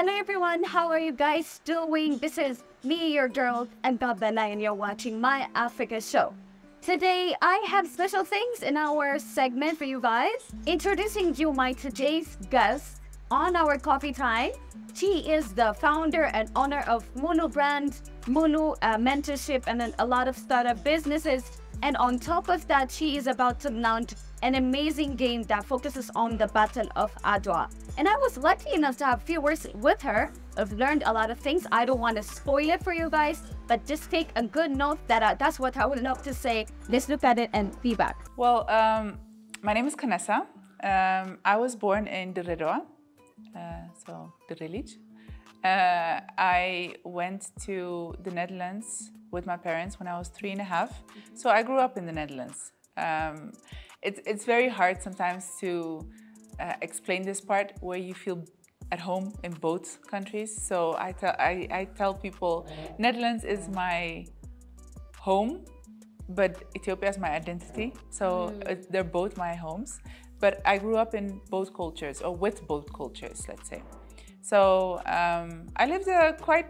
Hello everyone, how are you guys doing? This is me, your girl, Tsega Belaye, and you're watching My Africa Show. Today, I have special things in our segment for you guys. Introducing you my today's guest on our coffee time. She is the founder and owner of Mulu brand, Mulu mentorship, and then a lot of startup businesses. And on top of that, she is about to launch an amazing game that focuses on the Battle of Adwa. And I was lucky enough to have a few words with her. I've learned a lot of things. I don't want to spoil it for you guys, but just take a good note that that's what I would love to say. Let's look at it and feedback. Well, my name is Kessa. I was born in Deliveries, so Deliveries. I went to the Netherlands with my parents when I was 3.5. So I grew up in the Netherlands. It's very hard sometimes to explain this part where you feel at home in both countries. So I tell people Netherlands is my home, but Ethiopia is my identity. So they're both my homes. But I grew up in both cultures, or with both cultures, let's say. So I lived a quite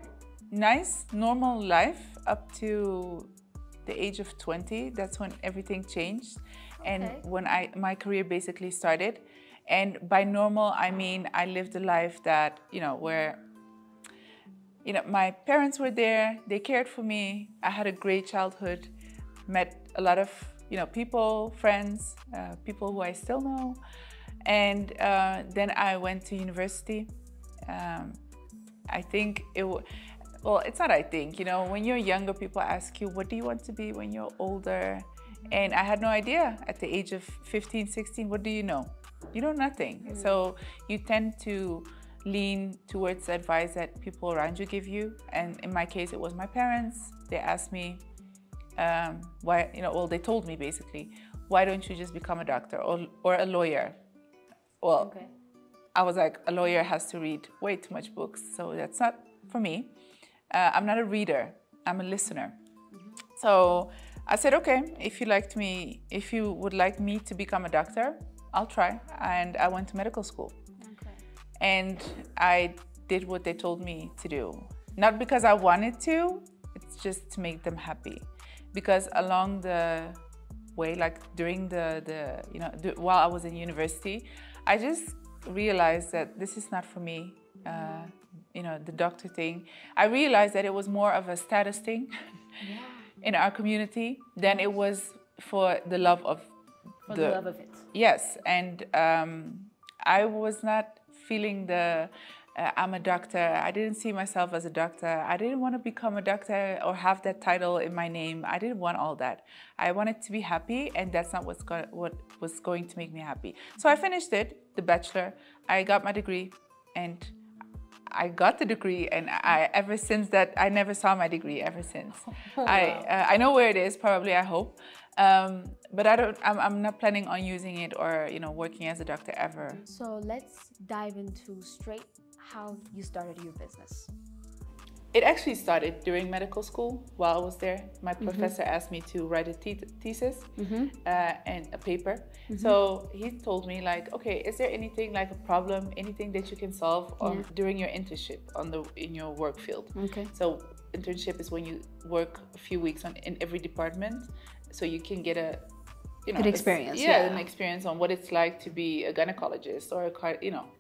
nice, normal life up to the age of 20. That's when everything changed. And when my career basically started. And by normal, I mean, I lived a life that, where, my parents were there, they cared for me. I had a great childhood, met a lot of, people, friends, people who I still know. And then I went to university. I think well, it's not I think, when you're younger, people ask you, what do you want to be when you're older? And I had no idea at the age of 15, 16, what do you know? You know nothing. So you tend to lean towards the advice that people around you give you. And in my case, it was my parents. They asked me, why, well, they told me basically, why don't you just become a doctor or a lawyer? Well, I was like, a lawyer has to read way too much books. So that's not for me. I'm not a reader, I'm a listener. So I said, okay, if you would like me to become a doctor, I'll try. And I went to medical school. And I did what they told me to do. Not because I wanted to, it's just to make them happy. Because along the way, like during while I was in university, I just realized that this is not for me. The doctor thing. I realized that it was more of a status thing in our community than it was for the love of the love of it. Yes, and I was not feeling I'm a doctor. I didn't see myself as a doctor. I didn't want to become a doctor or have that title in my name. I didn't want all that. I wanted to be happy, and that's not what was going to make me happy. So I finished the bachelor. I got my degree, and I got the degree, and ever since that, I never saw my degree ever since. Wow. I know where it is, probably, I hope. But I'm not planning on using it or, working as a doctor ever. So let's dive into straight how you started your business. It actually started during medical school while I was there. My professor asked me to write a thesis and a paper. So he told me like, okay, is there anything like a problem, anything that you can solve during your internship in your work field? So internship is when you work a few weeks in every department, so you can get a good experience. An experience on what it's like to be a gynecologist or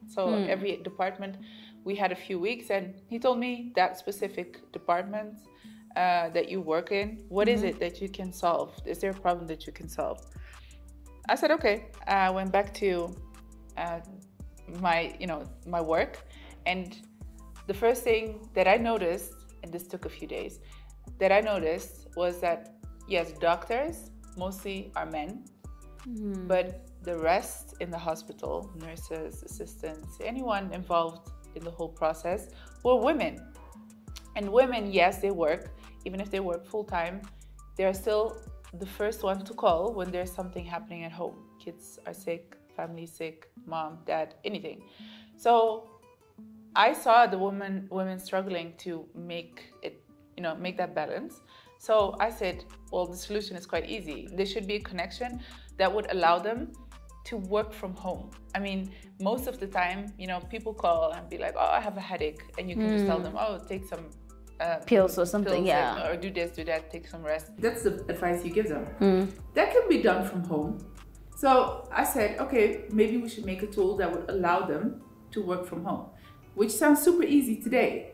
So every department, we had a few weeks, and he told me that specific department that you work in, what is it that you can solve? Is there a problem that you can solve? I said, okay. I went back to my work, and the first thing that I noticed, and this took a few days, that I noticed was that, yes, doctors mostly are men, but the rest in the hospital, nurses, assistants, anyone involved in the whole process, were women. And women, yes, they work. Even if they work full-time, they're still the first one to call when there's something happening at home. Kids are sick, family sick, mom, dad, anything. So I saw the women struggling to make it, make that balance. So I said, well, the solution is quite easy. There should be a connection that would allow them to work from home. I mean, most of the time, you know, people call and be like, oh, I have a headache. And you can just tell them, oh, take some pills or something, pills, or do this, do that, take some rest. That's the advice you give them. That can be done from home. So I said, okay, maybe we should make a tool that would allow them to work from home, which sounds super easy today,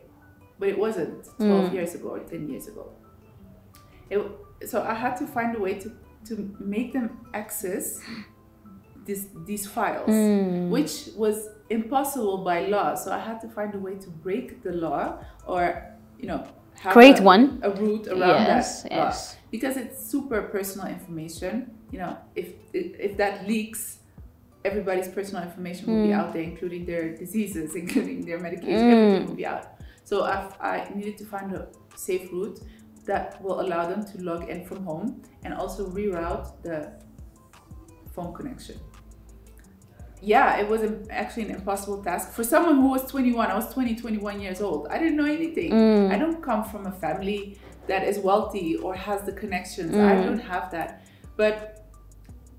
but it wasn't 12 years ago or 10 years ago. So I had to find a way to make them access these files, which was impossible by law. So I had to find a way to break the law, or, you know, have create a route around that law. Because it's super personal information. You know, if that leaks, everybody's personal information will be out there, including their diseases, including their medication, everything will be out. So I needed to find a safe route that will allow them to log in from home and also reroute the phone connection. Yeah, it was actually an impossible task for someone who was 21. I was 21 years old. I didn't know anything. I don't come from a family that is wealthy or has the connections. I don't have that. But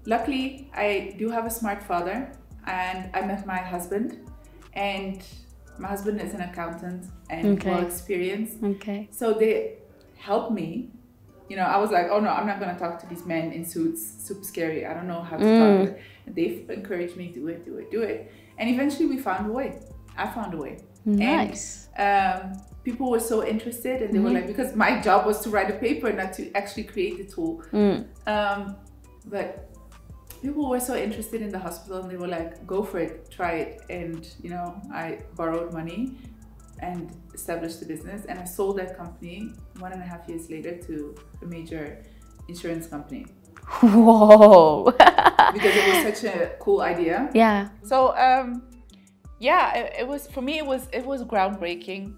luckily, I do have a smart father, and I met my husband, and my husband is an accountant and well experienced. So they helped me. You know, I was like, oh no, I'm not going to talk to these men in suits, super scary. I don't know how to talk. And they encouraged me, do it. And eventually we found a way. I found a way. Nice. And people were so interested, and they were like, because my job was to write a paper, not to actually create the tool. But people were so interested in the hospital, and they were like, go for it, try it. And, you know, I borrowed money and established the business, and I sold that company 1.5 years later to a major insurance company. Whoa! Because it was such a cool idea. Yeah. So yeah, it was, for me, it was groundbreaking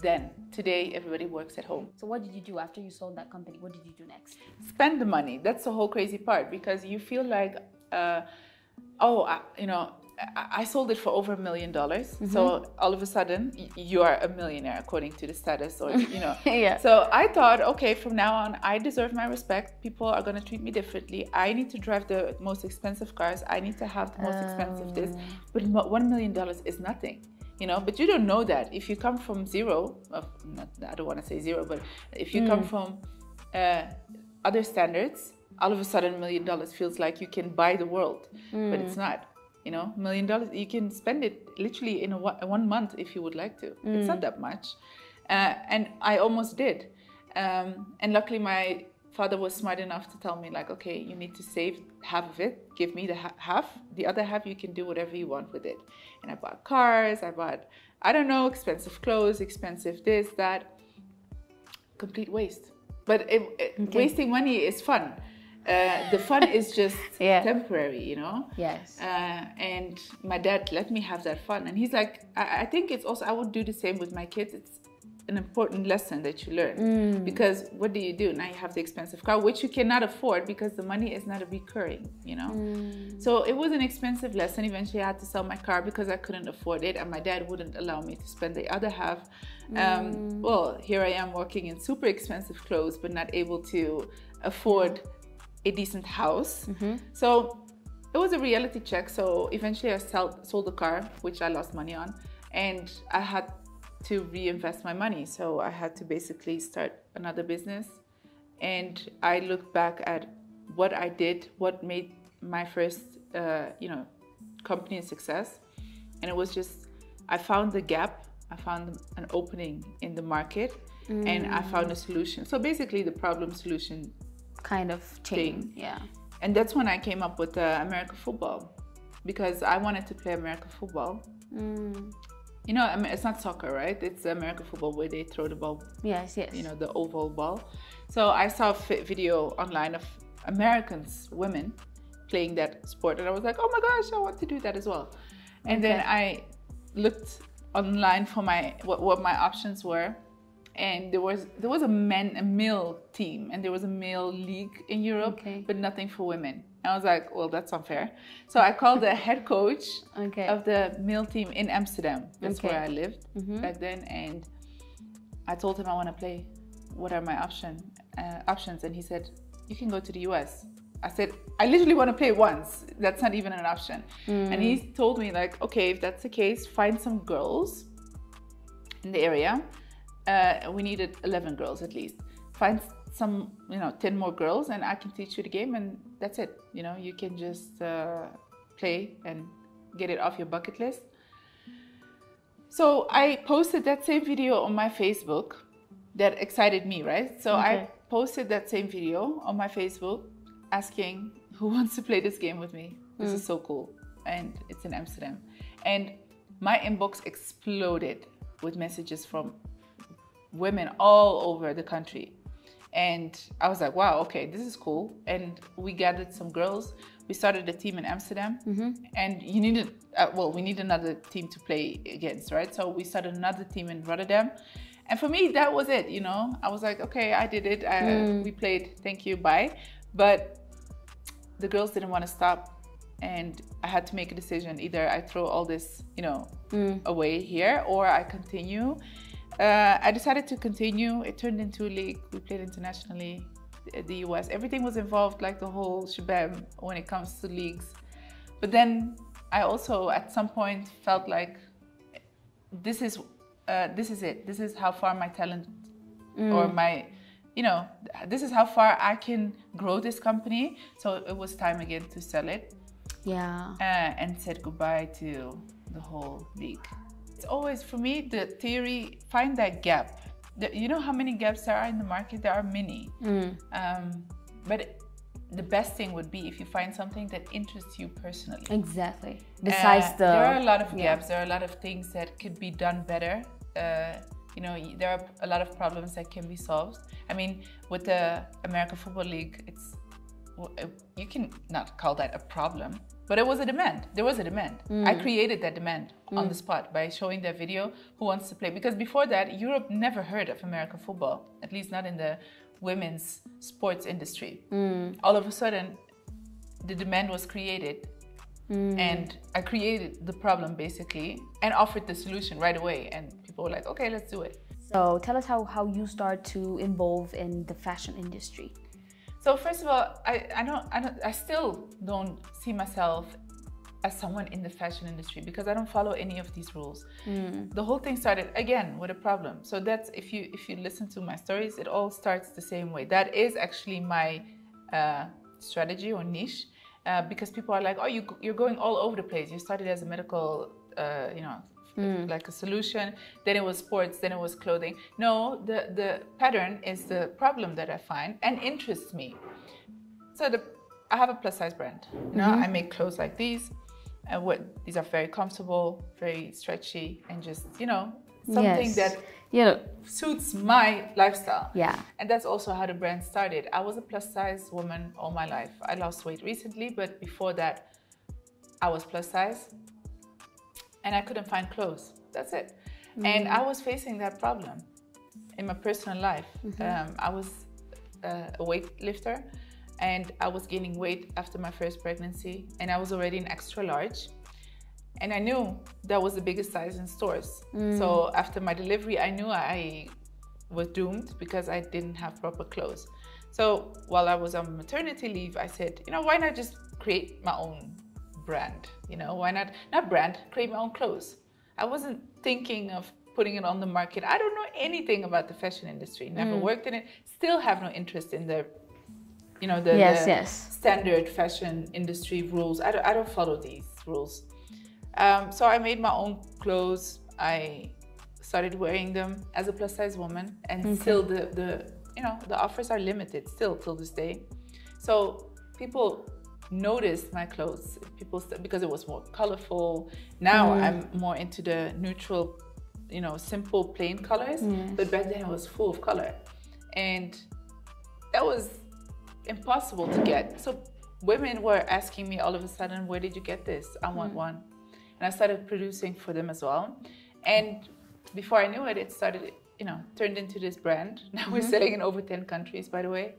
then. Today, everybody works at home. So what did you do after you sold that company? What did you do next? Spend the money. That's the whole crazy part, because you feel like, you know, I sold it for over $1 million. So all of a sudden you are a millionaire according to the status, or, you know. So I thought, okay, from now on, I deserve my respect. People are going to treat me differently. I need to drive the most expensive cars. I need to have the most expensive this. But $1 million is nothing, you know. But you don't know that. If you come from zero, I don't want to say zero, but if you come from other standards, all of a sudden $1 million feels like you can buy the world, but it's not. You know, $1 million, you can spend it literally in one month if you would like to. It's not that much. And I almost did. And luckily my father was smart enough to tell me, like, okay, you need to save half of it. Give me the half. The other half, you can do whatever you want with it. And I bought cars. I bought, I don't know, expensive clothes, expensive this, that. Complete waste. But wasting money is fun. The fun is just temporary, you know? Yes. And my dad let me have that fun. And he's like, I think it's also, I would do the same with my kids. It's an important lesson that you learn. Because what do? Now you have the expensive car, which you cannot afford because the money is not a recurring, you know? So it was an expensive lesson. Eventually I had to sell my car because I couldn't afford it. And my dad wouldn't allow me to spend the other half. Well, here I am working in super expensive clothes, but not able to afford a decent house. So it was a reality check. So eventually I sold the car, which I lost money on, and I had to reinvest my money. So I had to basically start another business. And I looked back at what I did, what made my first, you know, company a success. And it was just, I found the gap. I found an opening in the market, and I found a solution. So basically the problem solution kind of thing. Yeah. And that's when I came up with American football, because I wanted to play American football. You know, I mean, it's not soccer, right? It's American football where they throw the ball. Yes, yes. You know, the oval ball. So I saw a video online of Americans, women, playing that sport, and I was like, oh my gosh, I want to do that as well. And then I looked online for what my options were. And there was a male team, and there was a male league in Europe, but nothing for women. And I was like, well, that's unfair. So I called the head coach of the male team in Amsterdam. That's where I lived back then. And I told him I want to play. What are my options? And he said, you can go to the US. I said, I literally want to play once. That's not even an option. And he told me like, okay, if that's the case, find some girls in the area. We needed 11 girls at least. Find some, 10 more girls and I can teach you the game and that's it. You can just play and get it off your bucket list. So I posted that same video on my Facebook. That excited me, right? So I posted that same video on my Facebook asking who wants to play this game with me. This is so cool. And it's in Amsterdam. And my inbox exploded with messages from women all over the country. And I was like, wow, okay, this is cool. And we gathered some girls. We started a team in Amsterdam. And you needed, we need another team to play against, right? So we started another team in Rotterdam. And for me, that was it, I was like, okay, I did it. We played, thank you, bye. But the girls didn't want to stop. And I had to make a decision. Either I throw all this, away here or I continue. I decided to continue. It turned into a league. We played internationally, the US. Everything was involved, like the whole shabam when it comes to leagues. But then I also, at some point, felt like this is it. This is how far my talent or my, this is how far I can grow this company. So it was time again to sell it. Yeah. And said goodbye to the whole league. It's always, for me, the theory, find that gap. You know how many gaps there are in the market? There are many. But the best thing would be if you find something that interests you personally. Exactly. Besides there are a lot of gaps. There are a lot of things that could be done better. There are a lot of problems that can be solved. I mean, with the American Football League, you can not call that a problem. But it was a demand. There was a demand. I created that demand on the spot by showing that video, who wants to play. Because before that, Europe never heard of American football, at least not in the women's sports industry. All of a sudden, the demand was created. And I created the problem, basically, and offered the solution right away. And people were like, okay, let's do it. So tell us how you start to involve in the fashion industry. So first of all, I still don't see myself as someone in the fashion industry because I don't follow any of these rules. The whole thing started again with a problem. So that's, if you listen to my stories, it all starts the same way. That is actually my strategy or niche, because people are like, oh, you're going all over the place. You started as a medical, like a solution, then it was sports, then it was clothing. No, the pattern is the problem that I find and interests me. So I have a plus size brand. I make clothes like these. These are very comfortable, very stretchy, and just, something that suits my lifestyle. Yeah. And that's also how the brand started. I was a plus size woman all my life. I lost weight recently, but before that, I was plus size. And I couldn't find clothes. That's it. And I was facing that problem in my personal life. I was a weightlifter and I was gaining weight after my first pregnancy, and I was already an extra large. And I knew that was the biggest size in stores. So after my delivery, I knew I was doomed because I didn't have proper clothes. So while I was on maternity leave, I said, why not just create my own brand? Why not brand, create my own clothes. I wasn't thinking of putting it on the market. I don't know anything about the fashion industry, never worked in it, still have no interest in the standard fashion industry rules. I don't follow these rules. So I made my own clothes. I started wearing them as a plus size woman, and still the offers are limited still till this day. So people noticed my clothes, because it was more colorful. Now I'm more into the neutral, simple plain colors, but back then it was full of color, and that was impossible to get. So women were asking me all of a sudden, where did you get this? I want one. And I started producing for them as well. And before I knew it, it started, turned into this brand. Now we're selling in over 10 countries, by the way.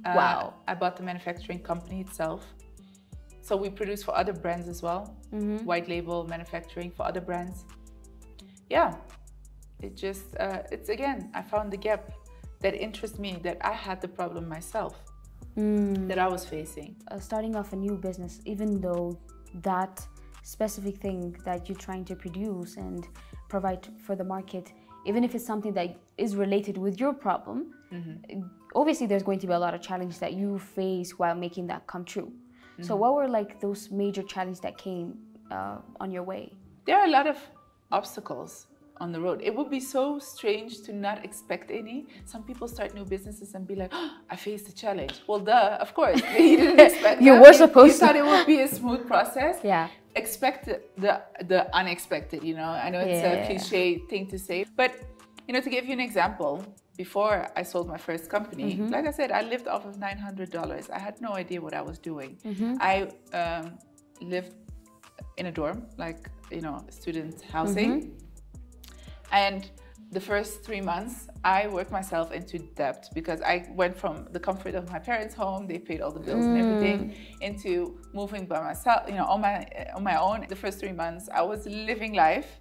Wow. I bought the manufacturing company itself. So we produce for other brands as well. White label manufacturing for other brands. Yeah, it's again, I found the gap that interests me, that I had the problem myself. that I was facing. Starting off a new business, even though that specific thing that you're trying to produce and provide for the market, even if it's something that is related with your problem, obviously there's going to be a lot of challenges that you face while making that come true. So what were like those major challenges that came on your way? There are a lot of obstacles on the road. It would be so strange to not expect any. Some people start new businesses and be like, oh, I faced a challenge. Well, duh, of course. You didn't expect You that. were supposed You thought it would be a smooth process. Yeah. Expect the unexpected, you know. I know it's a cliche thing to say, but, you know, to give you an example, before I sold my first company, like I said, I lived off of $900. I had no idea what I was doing. I lived in a dorm, like, you know, student housing. And the first 3 months, I worked myself into debt because I went from the comfort of my parents' home, they paid all the bills and everything, into moving by myself, you know, on my own. The first 3 months, I was living life,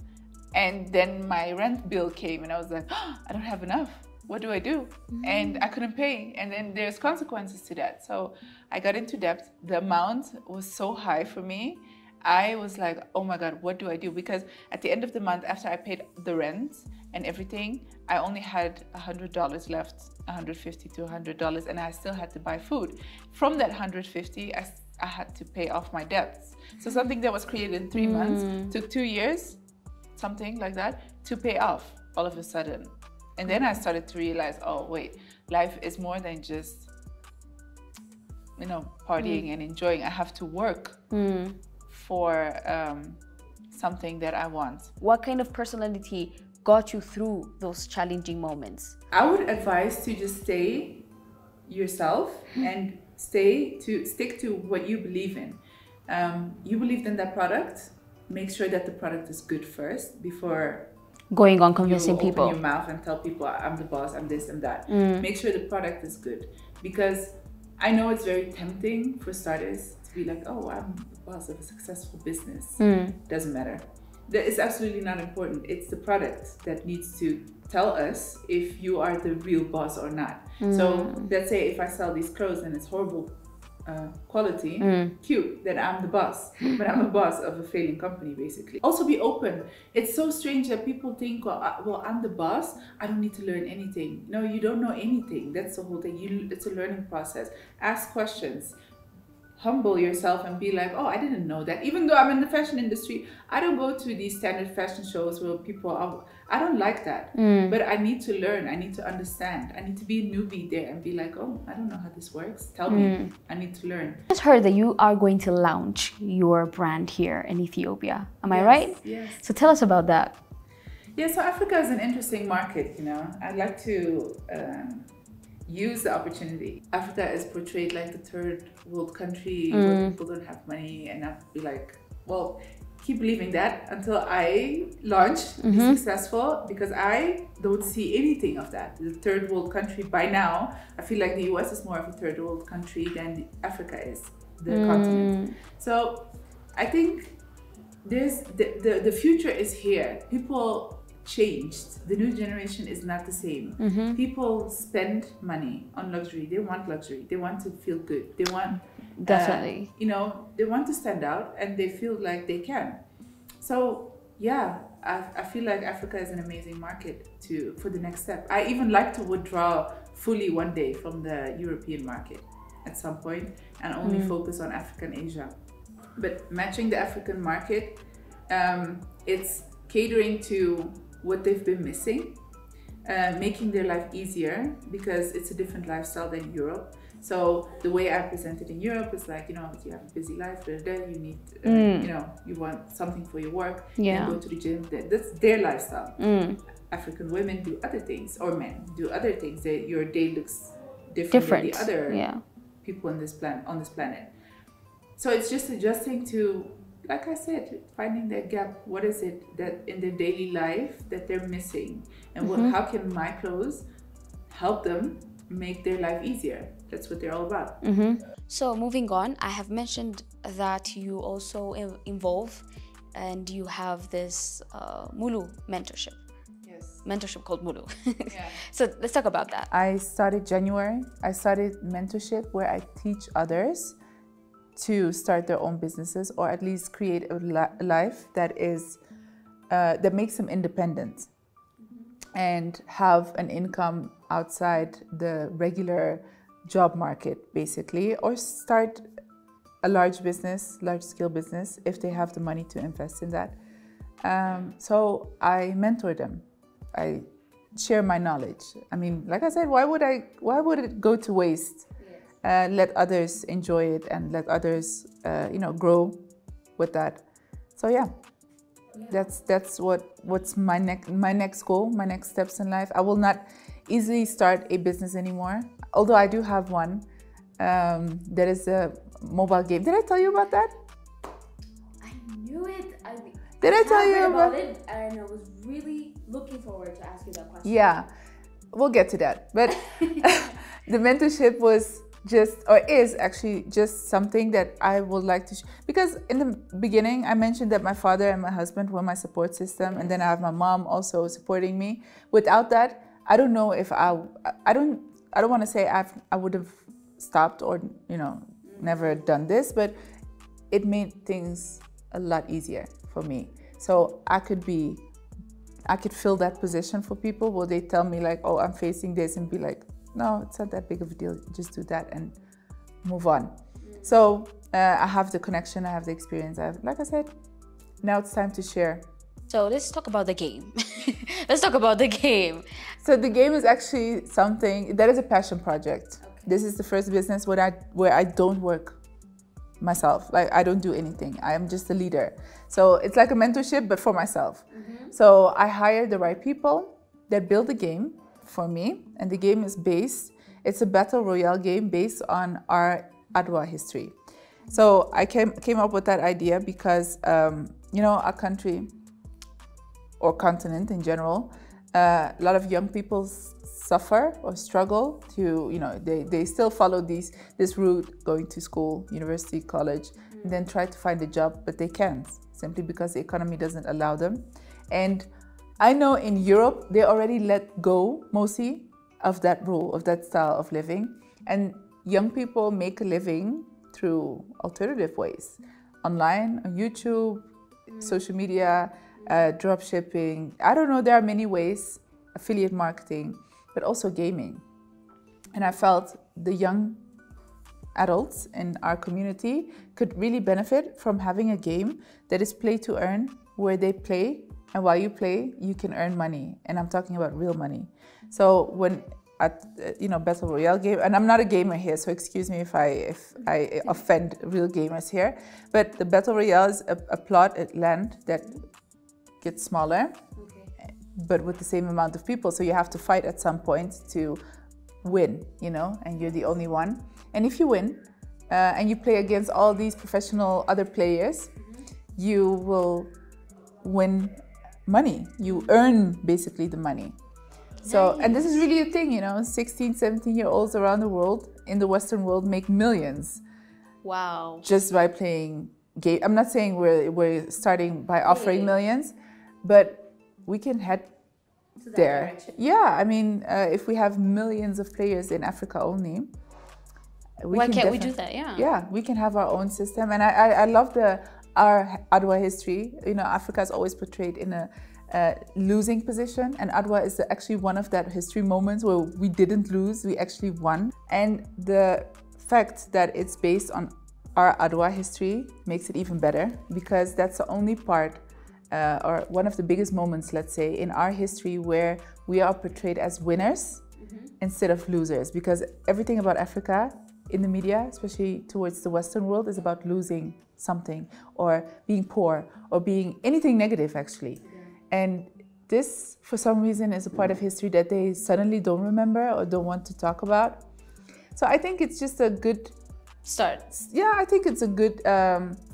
and then my rent bill came, and I was like, oh, I don't have enough. What do I do? And I couldn't pay, and then there's consequences to that. So I got into debt. The amount was so high for me. I was like, oh my God, what do I do? Because at the end of the month, after I paid the rent and everything, I only had $100 left, $150 to $100, and I still had to buy food. From that $150, I had to pay off my debts. So something that was created in 3 months took 2 years, something like that, to pay off all of a sudden. And then I started to realize, oh wait, life is more than just, you know, partying and enjoying. I have to work for something that I want. What kind of personality got you through those challenging moments? I would advise to just stay yourself and stick to what you believe in. You believed in that product, make sure that the product is good first before going on convincing people. Open your mouth and tell people, I'm the boss, I'm this and that. Make sure the product is good, because I know it's very tempting for starters to be like, oh, I'm the boss of a successful business. Doesn't matter. It's absolutely not important. It's the product that needs to tell us if you are the real boss or not. So let's say if I sell these clothes and it's horrible quality, cute that I'm the boss, but I'm a boss of a failing company, basically. Also be open. It's so strange that people think, well, I'm the boss, I don't need to learn anything. No, you don't know anything. That's the whole thing. It's a learning process. Ask questions. Humble yourself and be like, oh, I didn't know that. Even though I'm in the fashion industry, I don't go to these standard fashion shows where people are, I don't like that. But I need to learn, I need to understand. I need to be a newbie there and be like, oh, I don't know how this works. Tell me, I need to learn. I just heard that you are going to launch your brand here in Ethiopia. Am I right? Yes. So tell us about that. Yeah, so Africa is an interesting market, you know. I'd like to use the opportunity. Africa is portrayed like the third world country where people don't have money, and I'd be like, well, keep believing that until I launch, be successful, because I don't see anything of that. The third world country by now, I feel like the US is more of a third world country than Africa is, the continent. So I think there's the future is here. People changed. The new generation is not the same. People spend money on luxury. They want luxury. They want to feel good. They want definitely, you know, they want to stand out, and they feel like they can. So yeah, I feel like Africa is an amazing market for the next step. I even like to withdraw fully one day from the European market at some point and only focus on Africa and Asia. But matching the African market, it's catering to what they've been missing, making their life easier, because it's a different lifestyle than Europe. So the way I present it in Europe is like, you know, you have a busy life, you need, you know, you want something for your work, you go to the gym, that's their lifestyle. African women do other things, or men do other things. Your day looks different than the other people on this planet. So it's just adjusting to, like I said, finding that gap. What is it that in their daily life that they're missing? And how can my clothes help them make their life easier? That's what they're all about. So moving on, I have mentioned that you also involve and you have this Mulu mentorship. Yes. mentorship called Mulu. Yeah. So let's talk about that. I started January. I started mentorship where I teach others to start their own businesses or at least create a life that is that makes them independent and have an income outside the regular job market, basically, or start a large business, large-scale business, if they have the money to invest in that. So I mentor them. I share my knowledge. I mean, like I said, why would it go to waste? Let others enjoy it and let others, grow with that. So yeah, that's what's my next goal, my next steps in life. I will not easily start a business anymore, although I do have one. There is a mobile game. Did I tell you about that? I knew it. Did I tell you about it? And I was really looking forward to ask you that question. Yeah, we'll get to that. But the mentorship was is actually just something that I would like to because in the beginning I mentioned that my father and my husband were my support system, and then I have my mom also supporting me. Without that, I don't know if I don't want to say I would have stopped or never done this, but it made things a lot easier for me. So I could fill that position for people where they tell me like, oh, I'm facing this, and be like, no, it's not that big of a deal. Just do that and move on. So I have the connection, I have the experience. Like I said, now it's time to share. So let's talk about the game. Let's talk about the game. So the game is actually something that is a passion project. Okay. This is the first business where I don't work myself. Like I don't do anything. I am just a leader. So it's like a mentorship, but for myself. Mm-hmm. So I hire the right people that build the game for me, and the game is it's a battle royale game based on our Adwa history. So I came up with that idea because our country or continent in general, a lot of young people suffer or struggle to, they still follow this route, going to school, university, college, and then try to find a job, but they can't, simply because the economy doesn't allow them. And I know in Europe, they already let go mostly of that rule, of that style of living. And young people make a living through alternative ways. Online, on YouTube, social media, drop shipping. I don't know, there are many ways, affiliate marketing, but also gaming. And I felt the young adults in our community could really benefit from having a game that is play to earn, where they play, and while you play, you can earn money. And I'm talking about real money. So when at Battle Royale game, and I'm not a gamer here, so excuse me if I offend real gamers here, but the Battle Royale is a plot at land that gets smaller, but with the same amount of people. So you have to fight at some point to win, and you're the only one. And if you win, and you play against all these professional other players, you will win money. You earn basically the money. So, nice. And this is really a thing, 16, 17-year-olds around the world, in the Western world, make millions. Wow. Just by playing game. I'm not saying we're starting by offering millions, but we can head there. Direction. Yeah, I mean, if we have millions of players in Africa only, why can't we do that? Yeah. Yeah, we can have our own system. And I love our Adwa history. Africa is always portrayed in a losing position, and Adwa is actually one of that history moments where we didn't lose, we actually won. And the fact that it's based on our Adwa history makes it even better, because that's the only part or one of the biggest moments, let's say, in our history where we are portrayed as winners instead of losers. Because everything about Africa in the media, especially towards the Western world, is about losing something or being poor or being anything negative, actually. And this, for some reason, is a part of history that they suddenly don't remember or don't want to talk about. So I think it's just a good start. Yeah, I think it's a good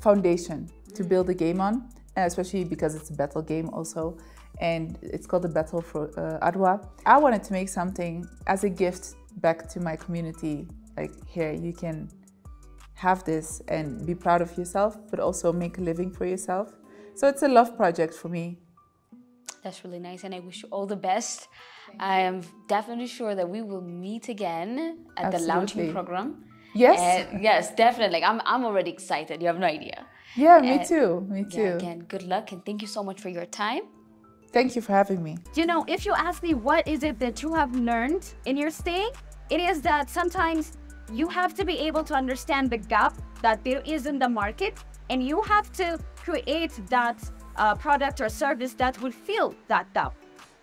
foundation to build a game on, especially because it's a battle game also. And it's called the Battle for Adwa. I wanted to make something as a gift back to my community. Like, here, you can have this and be proud of yourself, but also make a living for yourself. So it's a love project for me. That's really nice, and I wish you all the best. I am definitely sure that we will meet again at the launching program. Yes. Yes, definitely. Like, I'm already excited. You have no idea. Yeah, me too. Me too. Yeah, again, good luck, and thank you so much for your time. Thank you for having me. You know, if you ask me what is it that you have learned in your stay, it is that sometimes you have to be able to understand the gap that there is in the market, and you have to create that product or service that will fill that gap.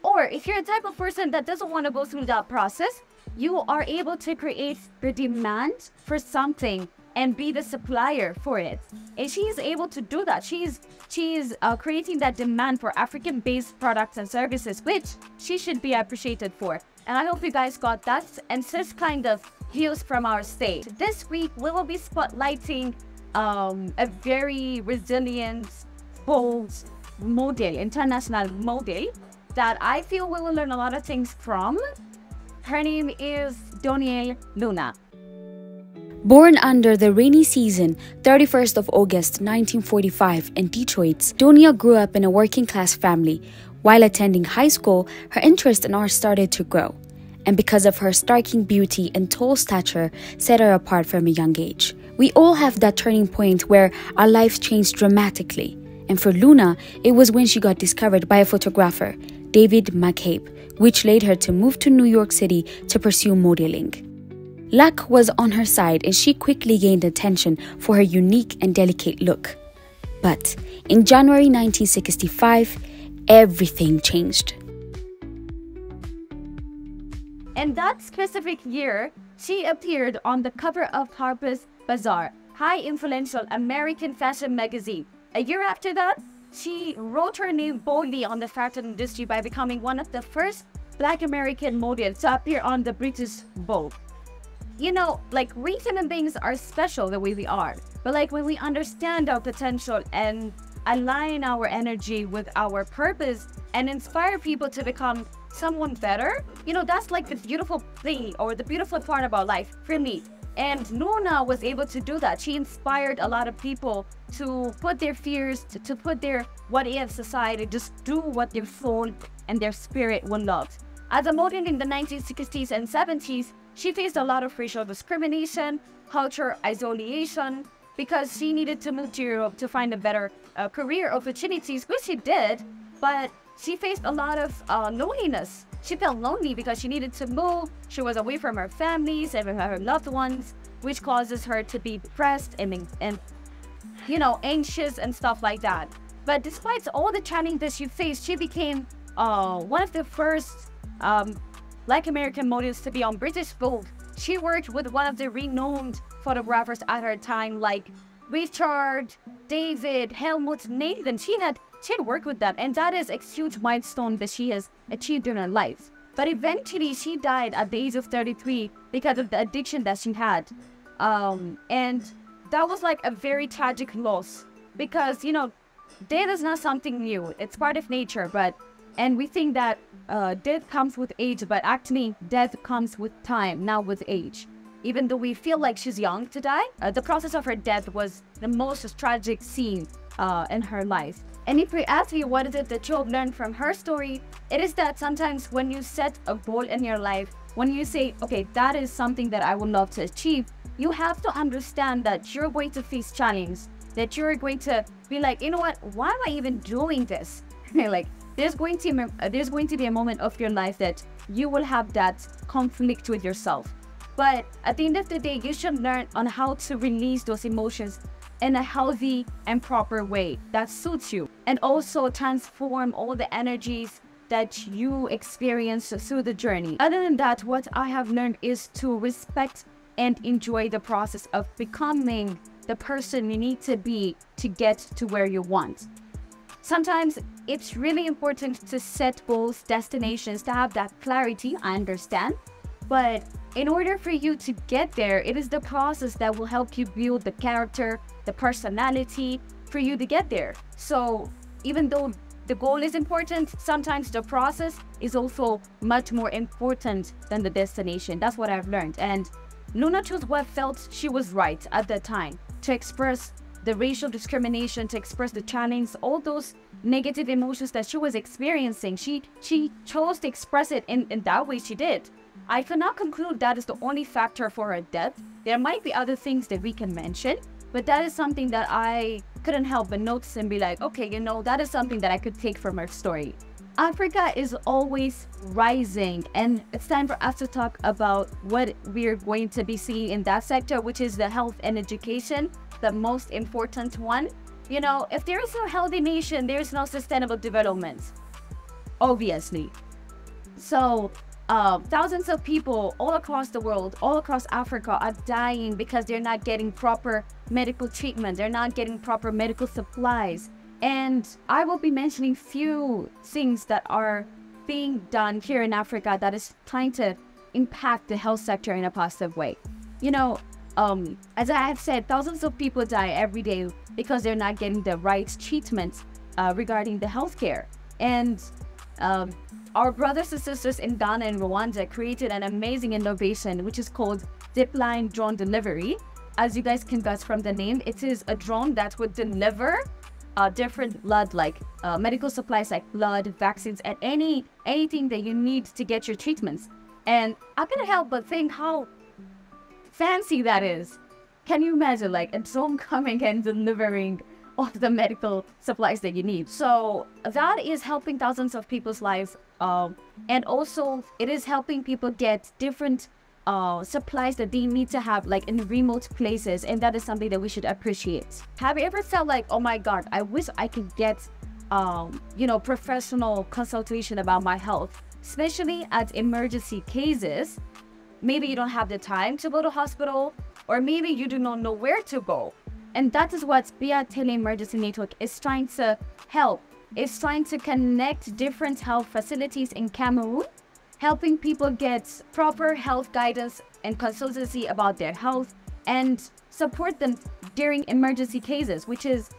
Or if you're a type of person that doesn't want to go through that process, you are able to create the demand for something and be the supplier for it. And she is able to do that. She's creating that demand for African-based products and services, which she should be appreciated for. And I hope you guys got that and such kind of views from our state. This week, we will be spotlighting a very resilient, bold model, international model, that I feel we will learn a lot of things from. Her name is Donia Luna. Born under the rainy season, 31st of August 1945 in Detroit, Donia grew up in a working-class family. While attending high school, her interest in art started to grow, and because of her striking beauty and tall stature, set her apart from a young age. We all have that turning point where our life changed dramatically, and for Luna, it was when she got discovered by a photographer, David McCabe, which led her to move to New York City to pursue modeling. Luck was on her side, and she quickly gained attention for her unique and delicate look. But in January 1965, everything changed. In that specific year, she appeared on the cover of Harper's Bazaar, high influential American fashion magazine. A year after that, she wrote her name boldly on the fashion industry by becoming one of the first Black American models to appear on the British Vogue. You know, like, we human beings are special the way we are, but like when we understand our potential and align our energy with our purpose and inspire people to become someone better, you know, that's like the beautiful thing or the beautiful part about life for me. And Luna was able to do that. She inspired a lot of people to put their fears, to put their what ifs aside, and just do what their soul and their spirit would love. As a model in the 1960s and 70s, she faced a lot of racial discrimination, cultural isolation, because she needed to move to Europe to find a better career opportunities, which she did, but she faced a lot of loneliness. She felt lonely because she needed to move. She was away from her families and her loved ones, which causes her to be depressed and you know, anxious and stuff like that. But despite all the challenges that she faced, she became one of the first Black American models to be on British Vogue. She worked with one of the renowned photographers at her time, like Richard, David, Helmut, Nathan. She had worked with them, and that is a huge milestone that she has achieved in her life. But eventually, she died at the age of 33 because of the addiction that she had. And that was like a very tragic loss because, you know, death is not something new. It's part of nature, and we think that death comes with age, but actually death comes with time, not with age. Even though we feel like she's young to die, the process of her death was the most tragic scene in her life. And if we ask you what is it that you've learned from her story, it is that sometimes when you set a goal in your life, when you say, okay, that is something that I would love to achieve, you have to understand that you're going to face challenges, that you're going to be like, you know what, why am I even doing this? Like, there's going to be a moment of your life that you will have that conflict with yourself. But at the end of the day, you should learn on how to release those emotions in a healthy and proper way that suits you, and also transform all the energies that you experience through the journey. Other than that, what I have learned is to respect and enjoy the process of becoming the person you need to be to get to where you want. Sometimes it's really important to set goals, destinations, to have that clarity, I understand. But in order for you to get there, it is the process that will help you build the character, the personality for you to get there. So even though the goal is important, sometimes the process is also much more important than the destination. That's what I've learned. And Luna chose what felt she was right at that time to express the racial discrimination, to express the challenge, all those negative emotions that she was experiencing. She chose to express it in that way she did. I cannot conclude that is the only factor for her death. There might be other things that we can mention, but that is something that I couldn't help but notice and be like, okay, you know, that is something that I could take from her story. Africa is always rising, and it's time for us to talk about what we're going to be seeing in that sector, which is the health and education, the most important one. You know, if there is no healthy nation, there is no sustainable development, obviously. So thousands of people all across the world, all across Africa, are dying because they're not getting proper medical treatment. They're not getting proper medical supplies. And I will be mentioning few things that are being done here in Africa that is trying to impact the health sector in a positive way. You know, as I have said, thousands of people die every day because they're not getting the right treatment regarding the healthcare. And our brothers and sisters in Ghana and Rwanda created an amazing innovation, which is called zipline drone delivery. As you guys can guess from the name, it is a drone that would deliver different blood, like medical supplies like blood, vaccines, and anything that you need to get your treatments. And I can't help but think how fancy that is. Can you imagine like a drone coming and delivering all the medical supplies that you need? So that is helping thousands of people's lives, and also it is helping people get different supplies that they need to have, like in remote places, and that is something that we should appreciate. Have you ever felt like, oh my god, I wish I could get you know, professional consultation about my health, especially at emergency cases? Maybe you don't have the time to go to hospital, or maybe you do not know where to go. And that is what Biya Tele Emergency Network is trying to help. It's trying to connect different health facilities in Cameroon, helping people get proper health guidance and consultancy about their health, and support them during emergency cases, which is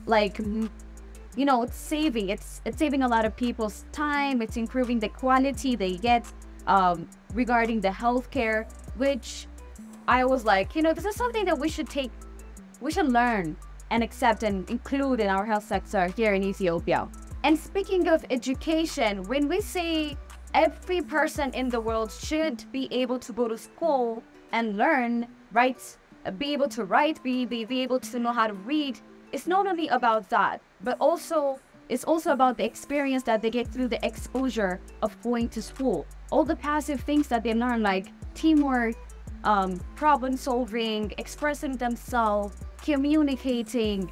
like, you know, it's saving a lot of people's time. It's improving the quality they get regarding the healthcare, which I was like, you know, this is something that we should learn and accept and include in our health sector here in Ethiopia. And speaking of education, when we say every person in the world should be able to go to school and learn, right? Be able to write, be able to know how to read. It's not only about that, but also it's also about the experience that they get through the exposure of going to school. All the passive things that they learn, like teamwork, problem solving, expressing themselves, communicating,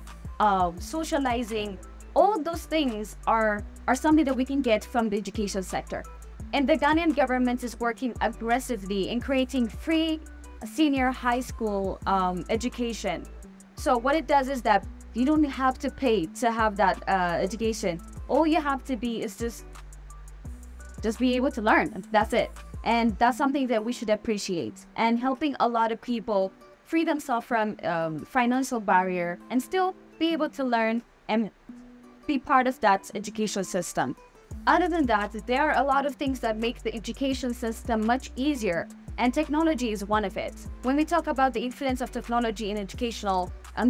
socializing. All those things are something that we can get from the education sector. And the Ghanaian government is working aggressively in creating free senior high school education. So what it does is that you don't have to pay to have that education. All you have to be is just be able to learn. That's it. And that's something that we should appreciate. And helping a lot of people free themselves from financial barrier and still be able to learn and be part of that education system. Other than that, there are a lot of things that make the education system much easier, and technology is one of it. When we talk about the influence of technology in the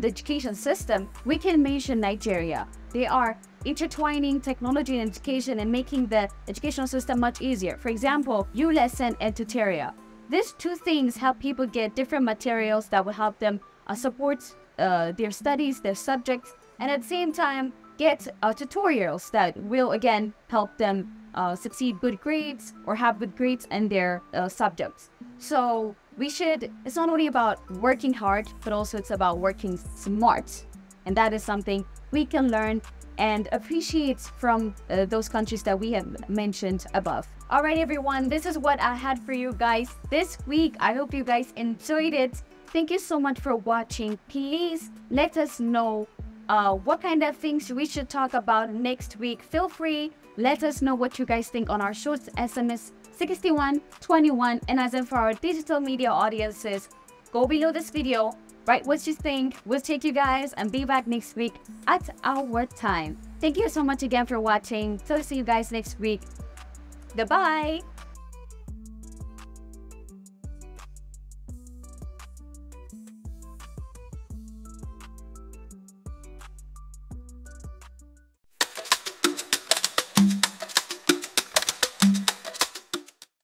education system, we can mention Nigeria. They are intertwining technology and education and making the educational system much easier. For example, U-Lesson and Tutoria. These two things help people get different materials that will help them support their studies, their subjects, and at the same time get tutorials that will again help them succeed good grades or have good grades in their subjects. So it's not only about working hard, but also it's about working smart. And that is something we can learn and appreciate from those countries that we have mentioned above. All right, everyone, this is what I had for you guys this week. I hope you guys enjoyed it. Thank you so much for watching. Please let us know what kind of things we should talk about next week. Feel free, let us know what you guys think on our short SMS 6121. And as in for our digital media audiences, go below this video, write what you think. We'll take you guys and be back next week at our time. Thank you so much again for watching. So see you guys next week. Goodbye.